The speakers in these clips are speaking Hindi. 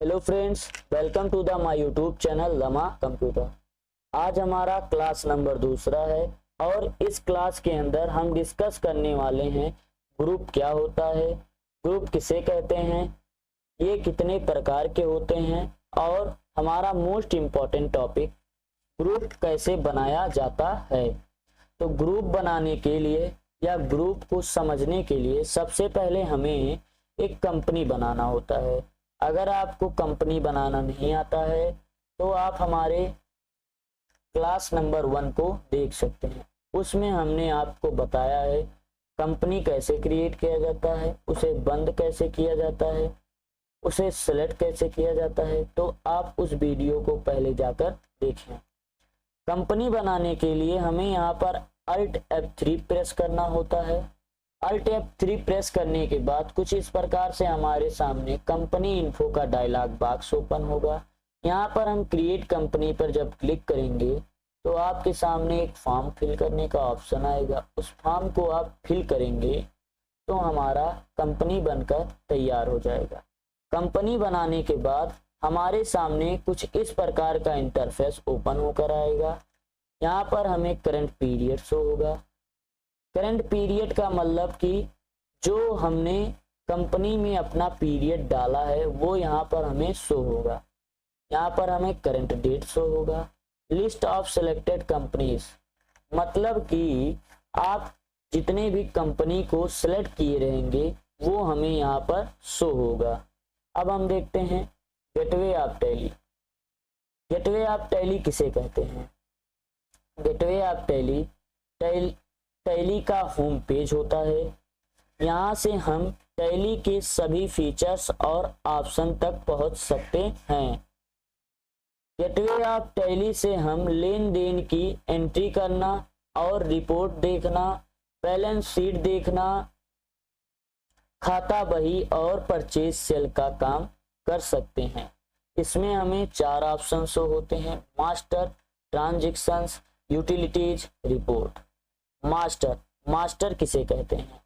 Hello friends, welcome to the my YouTube channel लमा कंप्यूटर। आज हमारा क्लास नंबर दूसरा है और इस क्लास के अंदर हम डिस्कस करने वाले हैं ग्रुप क्या होता है, ग्रुप किसे कहते हैं, ये कितने प्रकार के होते हैं और हमारा मोस्ट इम्पॉर्टेंट टॉपिक ग्रुप कैसे बनाया जाता है। तो ग्रुप बनाने के लिए या ग्रुप को समझने के लिए सबसे पहले हमें एक कंपनी बनाना होता है। अगर आपको कंपनी बनाना नहीं आता है तो आप हमारे क्लास नंबर 1 को देख सकते हैं। उसमें हमने आपको बताया है कंपनी कैसे क्रिएट किया जाता है, उसे बंद कैसे किया जाता है, उसे सेलेक्ट कैसे किया जाता है। तो आप उस वीडियो को पहले जाकर देखें। कंपनी बनाने के लिए हमें यहाँ पर Alt F3 प्रेस करना होता है। Alt F3 प्रेस करने के बाद कुछ इस प्रकार से हमारे सामने कंपनी इन्फो का डायलॉग बॉक्स ओपन होगा। यहाँ पर हम क्रिएट कंपनी पर जब क्लिक करेंगे तो आपके सामने एक फॉर्म फिल करने का ऑप्शन आएगा। उस फॉर्म को आप फिल करेंगे तो हमारा कंपनी बनकर तैयार हो जाएगा। कंपनी बनाने के बाद हमारे सामने कुछ इस प्रकार का इंटरफेस ओपन होकर आएगा। यहाँ पर हमें करंट पीरियड शो होगा। करंट पीरियड का मतलब कि जो हमने कंपनी में अपना पीरियड डाला है वो यहाँ पर हमें शो होगा। यहाँ पर हमें करंट डेट शो होगा। लिस्ट ऑफ सिलेक्टेड कंपनीज मतलब कि आप जितने भी कंपनी को सिलेक्ट किए रहेंगे वो हमें यहाँ पर शो होगा। अब हम देखते हैं gateway of tally. Gateway of tally किसे कहते हैं? गेटवे ऑफ टैली टैली का होम पेज होता है। यहाँ से हम टैली के सभी फीचर्स और ऑप्शन तक पहुँच सकते हैं। गेटवे ऑफ टैली से हम लेन देन की एंट्री करना और रिपोर्ट देखना, बैलेंस शीट देखना, खाता बही और परचेज सेल का काम कर सकते हैं। इसमें हमें 4 ऑप्शन शो होते हैं: master, transactions, utilities, report. Master किसे कहते हैं?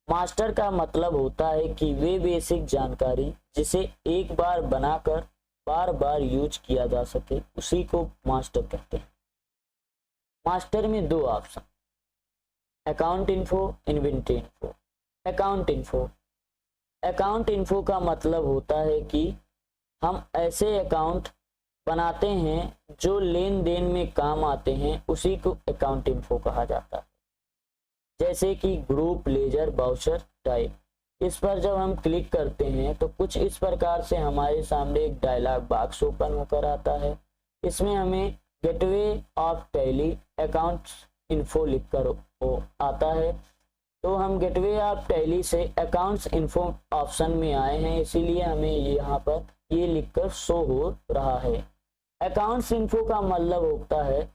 मास्टर का मतलब होता है कि वे बेसिक जानकारी जिसे एक बार बनाकर बार बार यूज किया जा सके उसी को मास्टर कहते हैं। मास्टर में 2 option, account info, inventory info. Account info का मतलब होता है कि हम ऐसे अकाउंट बनाते हैं जो लेन देन में काम आते हैं, उसी को अकाउंट इन्फो कहा जाता है। जैसे कि ग्रुप, लेजर, वाउचर, टाइप। इस पर जब हम क्लिक करते हैं तो कुछ इस प्रकार से हमारे सामने एक डायलॉग बॉक्स ओपन होकर आता है। इसमें हमें gateway of tally accounts info लिखकर आता है। तो हम गेटवे ऑफ टैली से अकाउंट्स इन्फो ऑप्शन में आए हैं, इसीलिए हमें यहाँ पर ये लिखकर शो हो रहा है। अकाउंट्स इन्फो का मतलब होता है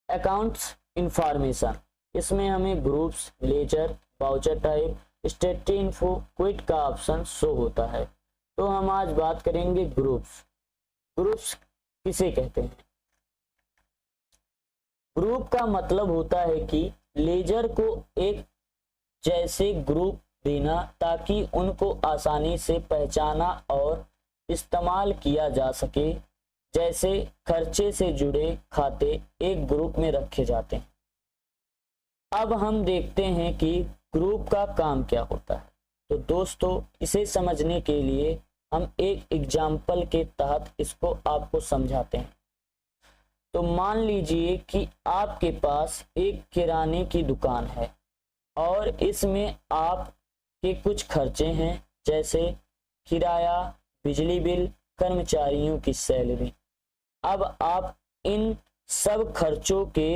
अकाउंट्स इंफॉर्मेशन। इसमें हमें groups, ledger, voucher type, statutory info, quit का ऑप्शन शो होता है। तो हम आज बात करेंगे ग्रुप्स किसे कहते हैं? ग्रुप का मतलब होता है कि लेजर को एक जैसे ग्रुप देना ताकि उनको आसानी से पहचाना और इस्तेमाल किया जा सके। जैसे खर्चे से जुड़े खाते एक ग्रुप में रखे जाते हैं। अब हम देखते हैं कि ग्रुप का काम क्या होता है। तो दोस्तों, इसे समझने के लिए हम एक एग्जाम्पल के तहत इसको आपको समझाते हैं। तो मान लीजिए कि आपके पास एक किराने की दुकान है और इसमें आपके कुछ खर्चे हैं, जैसे किराया, बिजली बिल, कर्मचारियों की सैलरी। अब आप इन सब खर्चों के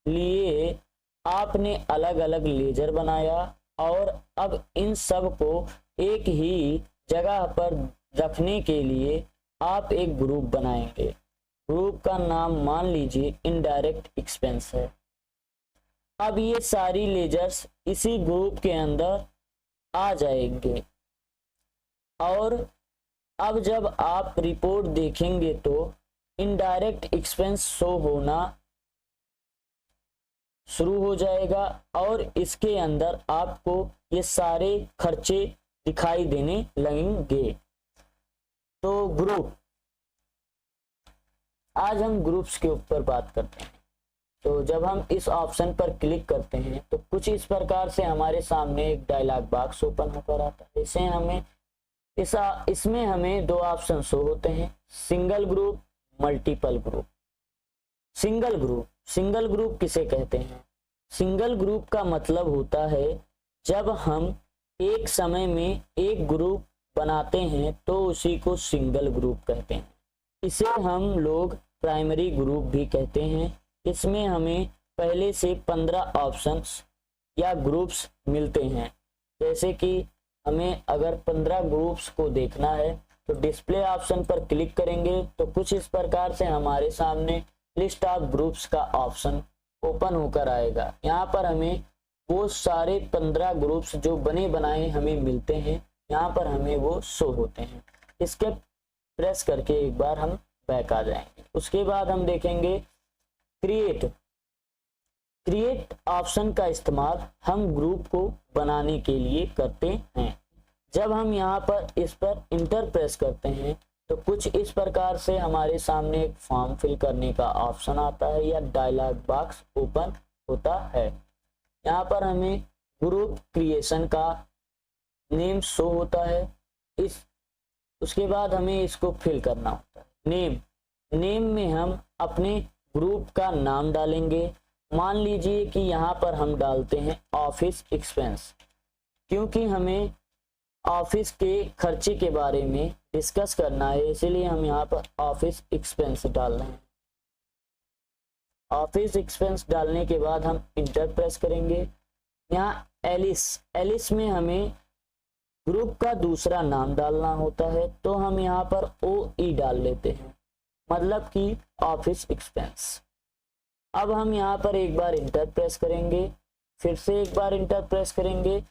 लिए आपने अलग अलग लेजर बनाया और अब इन सब को एक ही जगह पर रखने के लिए आप एक ग्रुप बनाएंगे। ग्रुप का नाम मान लीजिए इनडायरेक्ट एक्सपेंस है। अब ये सारी लेजर्स इसी ग्रुप के अंदर आ जाएंगे और अब जब आप रिपोर्ट देखेंगे तो इनडायरेक्ट एक्सपेंस शो होना शुरू हो जाएगा और इसके अंदर आपको ये सारे खर्चे दिखाई देने लगेंगे। तो ग्रुप, आज हम ग्रुप्स के ऊपर बात करते हैं। तो जब हम इस ऑप्शन पर क्लिक करते हैं तो कुछ इस प्रकार से हमारे सामने एक डायलॉग बॉक्स ओपन होकर आता है। इसे हमें इसमें हमें दो ऑप्शन शो होते हैं, single group, multiple group. Single group किसे कहते हैं? सिंगल ग्रुप का मतलब होता है जब हम एक समय में एक ग्रुप बनाते हैं तो उसी को सिंगल ग्रुप कहते हैं। इसे हम लोग प्राइमरी ग्रुप भी कहते हैं। इसमें हमें पहले से 15 ऑप्शंस या ग्रुप्स मिलते हैं। जैसे कि हमें अगर 15 ग्रुप्स को देखना है तो डिस्प्ले ऑप्शन पर क्लिक करेंगे तो कुछ इस प्रकार से हमारे सामने लिस्ट ऑफ ग्रुप्स का ऑप्शन ओपन होकर आएगा। यहाँ पर हमें वो सारे 15 ग्रुप्स जो बने बनाए हमें मिलते हैं, यहाँ पर हमें वो शो होते हैं। इसके प्रेस करके एक बार हम बैक आ जाएंगे। उसके बाद हम देखेंगे क्रिएट ऑप्शन का इस्तेमाल हम ग्रुप को बनाने के लिए करते हैं। जब हम यहाँ पर इस पर इंटर प्रेस करते हैं तो कुछ इस प्रकार से हमारे सामने एक फॉर्म फिल करने का ऑप्शन आता है या डायलॉग बॉक्स ओपन होता है। यहाँ पर हमें ग्रुप क्रिएशन का नेम शो होता है। उसके बाद हमें इसको फिल करना होता है। नेम में हम अपने ग्रुप का नाम डालेंगे। मान लीजिए कि यहाँ पर हम डालते हैं ऑफिस एक्सपेंस, क्योंकि हमें ऑफिस के खर्चे के बारे में डिस्कस करना है, इसीलिए हम यहाँ पर ऑफिस एक्सपेंस डाल रहे हैं। ऑफिस एक्सपेंस डालने के बाद हम इंटर प्रेस करेंगे। यहाँ एलिस में हमें ग्रुप का दूसरा नाम डालना होता है, तो हम यहाँ पर OE डाल लेते हैं, मतलब कि ऑफिस एक्सपेंस। अब हम यहाँ पर एक बार इंटर प्रेस करेंगे, फिर से एक बार इंटर प्रेस करेंगे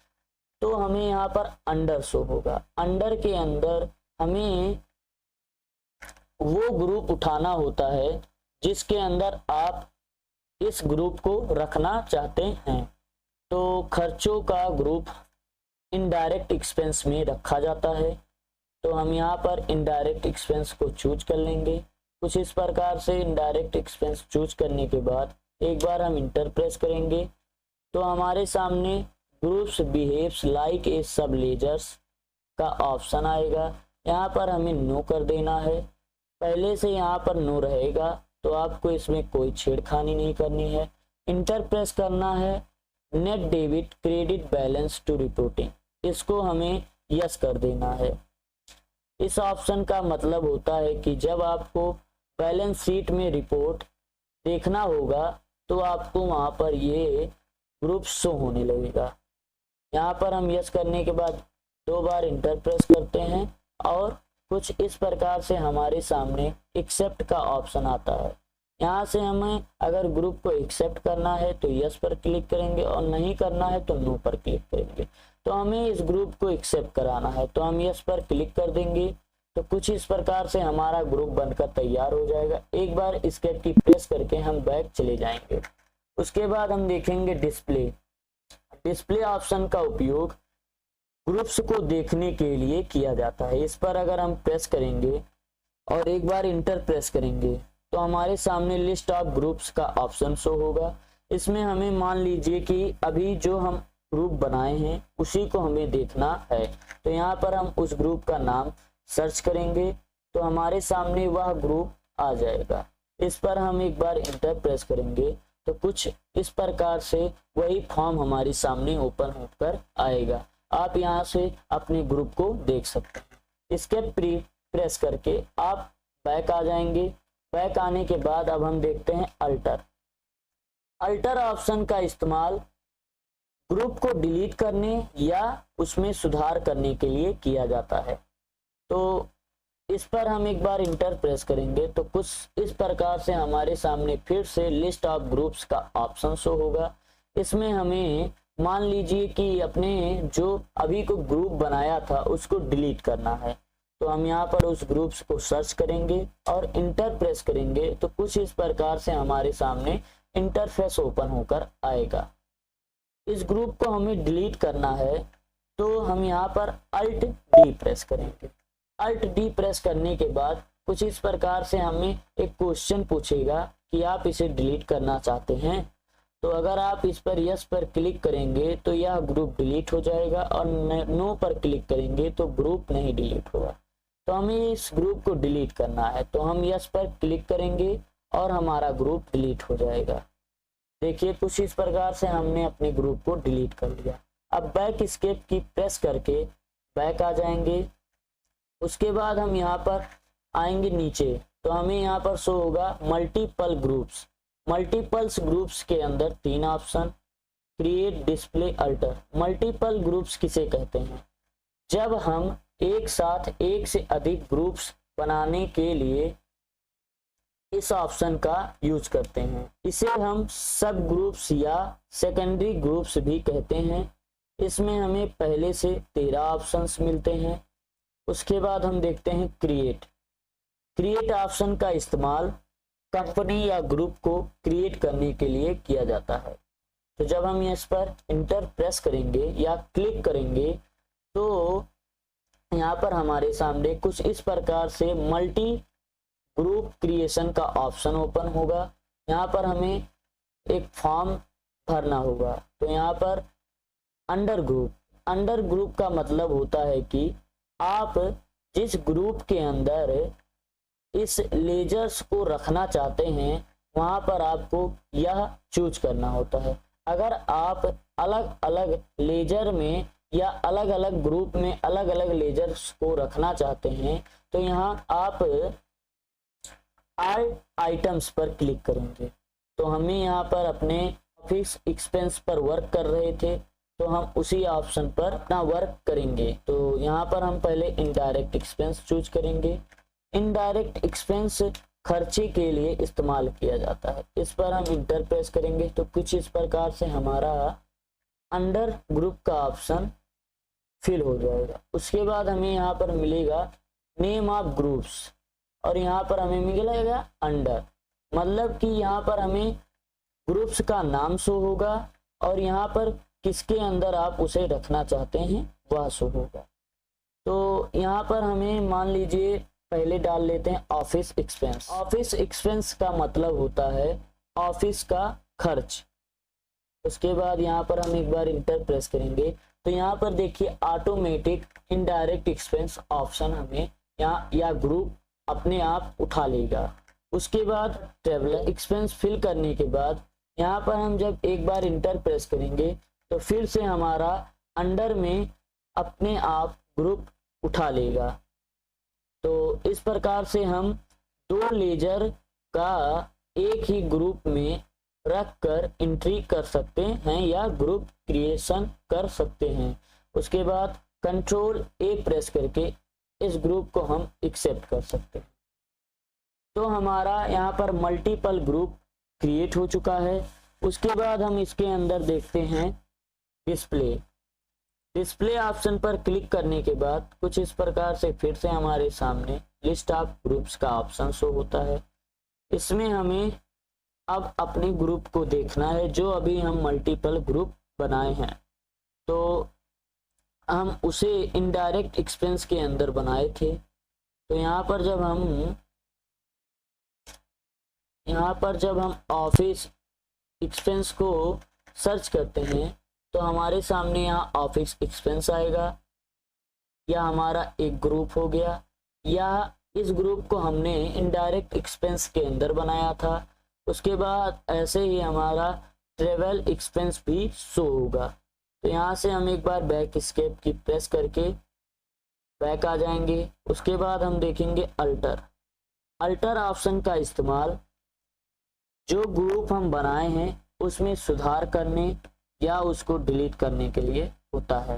तो हमें यहाँ पर अंडर शो होगा। अंडर के अंदर हमें वो ग्रुप उठाना होता है जिसके अंदर आप इस ग्रुप को रखना चाहते हैं। तो खर्चों का ग्रुप इनडायरेक्ट एक्सपेंस में रखा जाता है, तो हम यहाँ पर इनडायरेक्ट एक्सपेंस को चूज कर लेंगे। कुछ इस प्रकार से इनडायरेक्ट एक्सपेंस चूज करने के बाद एक बार हम इंटर प्रेस करेंगे तो हमारे सामने ग्रुप्स बिहेव्स लाइक ए सब लेजर्स का ऑप्शन आएगा। यहाँ पर हमें नो कर देना है। पहले से यहाँ पर नो रहेगा तो आपको इसमें कोई छेड़खानी नहीं करनी है। इंटर प्रेस करना है। Net debit credit balance to reporting, इसको हमें यस कर देना है। इस ऑप्शन का मतलब होता है कि जब आपको बैलेंस शीट में रिपोर्ट देखना होगा तो आपको वहां पर ये ग्रुप शो होने लगेगा। यहाँ पर हम यस करने के बाद 2 बार इंटर प्रेस करते हैं और कुछ इस प्रकार से हमारे सामने एक्सेप्ट का ऑप्शन आता है। यहाँ से हमें अगर ग्रुप को एक्सेप्ट करना है तो यस पर क्लिक करेंगे और नहीं करना है तो नो पर क्लिक करेंगे। तो हमें इस ग्रुप को एक्सेप्ट कराना है तो हम यस पर क्लिक कर देंगे तो कुछ इस प्रकार से हमारा ग्रुप बनकर तैयार हो जाएगा। एक बार एस्केप की प्रेस करके हम बैक चले जाएंगे। उसके बाद हम देखेंगे डिस्प्ले ऑप्शन का उपयोग ग्रुप्स को देखने के लिए किया जाता है। इस पर अगर हम प्रेस करेंगे और एक बार इंटर प्रेस करेंगे तो हमारे सामने लिस्ट ऑफ ग्रुप्स का ऑप्शन शो होगा। इसमें हमें मान लीजिए कि अभी जो हम ग्रुप बनाए हैं उसी को हमें देखना है, तो यहाँ पर हम उस ग्रुप का नाम सर्च करेंगे तो हमारे सामने वह ग्रुप आ जाएगा। इस पर हम एक बार इंटर प्रेस करेंगे तो कुछ इस प्रकार से वही फॉर्म हमारे सामने ओपन होकर आएगा। आप यहाँ से अपने ग्रुप को देख सकते हैं। इसके प्रेस करके आप बैक आ जाएंगे। बैक आने के बाद अब हम देखते हैं अल्टर ऑप्शन का इस्तेमाल ग्रुप को डिलीट करने या उसमें सुधार करने के लिए किया जाता है। तो इस पर हम एक बार इंटर प्रेस करेंगे तो कुछ इस प्रकार से हमारे सामने फिर से लिस्ट ऑफ ग्रुप्स का ऑप्शन शो होगा। इसमें हमें मान लीजिए कि अपने जो अभी को ग्रुप बनाया था उसको डिलीट करना है, तो हम यहाँ पर उस ग्रुप्स को सर्च करेंगे और इंटर प्रेस करेंगे तो कुछ इस प्रकार से हमारे सामने इंटरफेस ओपन होकर आएगा। इस ग्रुप को हमें डिलीट करना है तो हम यहाँ पर अल्ट डी प्रेस करेंगे। अल्ट डी प्रेस करने के बाद कुछ इस प्रकार से हमें एक क्वेश्चन पूछेगा कि आप इसे डिलीट करना चाहते हैं। तो अगर आप इस पर यस पर क्लिक करेंगे तो यह ग्रुप डिलीट हो जाएगा और नो पर क्लिक करेंगे तो ग्रुप नहीं डिलीट होगा। तो हमें इस ग्रुप को डिलीट करना है, तो हम यस पर क्लिक करेंगे और हमारा ग्रुप डिलीट हो जाएगा। देखिए कुछ इस प्रकार से हमने अपने ग्रुप को डिलीट कर लिया। अब बैक एस्केप की प्रेस करके बैक आ जाएंगे। उसके बाद हम यहाँ पर आएंगे नीचे, तो हमें यहाँ पर शो होगा मल्टीपल ग्रुप्स। मल्टीपल्स ग्रुप्स के अंदर 3 option, create, display, alter. Multiple groups किसे कहते हैं? जब हम एक साथ एक से अधिक ग्रुप्स बनाने के लिए इस ऑप्शन का यूज करते हैं। इसे हम सब ग्रुप्स या सेकेंडरी ग्रुप्स भी कहते हैं। इसमें हमें पहले से 13 ऑप्शंस मिलते हैं। उसके बाद हम देखते हैं क्रिएट। क्रिएट ऑप्शन का इस्तेमाल कंपनी या ग्रुप को क्रिएट करने के लिए किया जाता है। तो जब हम इस पर इंटर प्रेस करेंगे या क्लिक करेंगे तो यहाँ पर हमारे सामने कुछ इस प्रकार से मल्टी ग्रुप क्रिएशन का ऑप्शन ओपन होगा। यहाँ पर हमें एक फॉर्म भरना होगा। तो यहाँ पर अंडर ग्रुप का मतलब होता है कि आप जिस ग्रुप के अंदर इस लेजर्स को रखना चाहते हैं वहां पर आपको यह चूज करना होता है। अगर आप अलग अलग लेजर में या अलग अलग ग्रुप में अलग अलग लेजर्स को रखना चाहते हैं तो यहाँ आप ऑल आइटम्स पर क्लिक करेंगे। तो हमें यहाँ पर अपने ऑफिस एक्सपेंस पर वर्क कर रहे थे तो हम उसी ऑप्शन पर अपना वर्क करेंगे। तो यहाँ पर हम पहले इनडायरेक्ट एक्सपेंस चूज करेंगे। इनडायरेक्ट एक्सपेंस खर्चे के लिए इस्तेमाल किया जाता है। इस पर हम इंटर प्रेस करेंगे तो कुछ इस प्रकार से हमारा अंडर ग्रुप का ऑप्शन फिल हो जाएगा। उसके बाद हमें यहाँ पर मिलेगा नेम ऑफ ग्रुप्स और यहाँ पर हमें मिलेगा अंडर, मतलब कि यहाँ पर हमें ग्रुप्स का नाम शो होगा और यहाँ पर किसके अंदर आप उसे रखना चाहते हैं वह शो होगा। तो यहाँ पर हमें मान लीजिए पहले डाल लेते हैं ऑफिस एक्सपेंस। ऑफिस एक्सपेंस का मतलब होता है ऑफिस का खर्च। उसके बाद यहाँ पर हम एक बार इंटर प्रेस करेंगे तो यहाँ पर देखिए ऑटोमेटिक इनडायरेक्ट एक्सपेंस ऑप्शन हमें यहाँ या ग्रुप अपने आप उठा लेगा। उसके बाद ट्रेवलर एक्सपेंस फिल करने के बाद यहाँ पर हम जब एक बार इंटर प्रेस करेंगे तो फिर से हमारा अंडर में अपने आप ग्रुप उठा लेगा। तो इस प्रकार से हम 2 लेजर का एक ही ग्रुप में रखकर एंट्री कर सकते हैं या ग्रुप क्रिएशन कर सकते हैं। उसके बाद कंट्रोल ए प्रेस करके इस ग्रुप को हम एक्सेप्ट कर सकते हैं। तो हमारा यहाँ पर मल्टीपल ग्रुप क्रिएट हो चुका है। उसके बाद हम इसके अंदर देखते हैं डिस्प्ले ऑप्शन पर क्लिक करने के बाद कुछ इस प्रकार से फिर से हमारे सामने लिस्ट ऑफ ग्रुप्स का ऑप्शन शो होता है। इसमें हमें अब अपने ग्रुप को देखना है जो अभी हम मल्टीपल ग्रुप बनाए हैं। तो हम उसे इनडायरेक्ट एक्सपेंस के अंदर बनाए थे। तो यहाँ पर जब हम ऑफिस एक्सपेंस को सर्च करते हैं तो हमारे सामने यहाँ ऑफिस एक्सपेंस आएगा या हमारा एक ग्रुप हो गया, या इस ग्रुप को हमने इनडायरेक्ट एक्सपेंस के अंदर बनाया था। उसके बाद ऐसे ही हमारा ट्रेवल एक्सपेंस भी शो होगा। तो यहाँ से हम एक बार बैक एस्केप की प्रेस करके बैक आ जाएंगे। उसके बाद हम देखेंगे अल्टर ऑप्शन का इस्तेमाल जो ग्रुप हम बनाए हैं उसमें सुधार करने या उसको डिलीट करने के लिए होता है।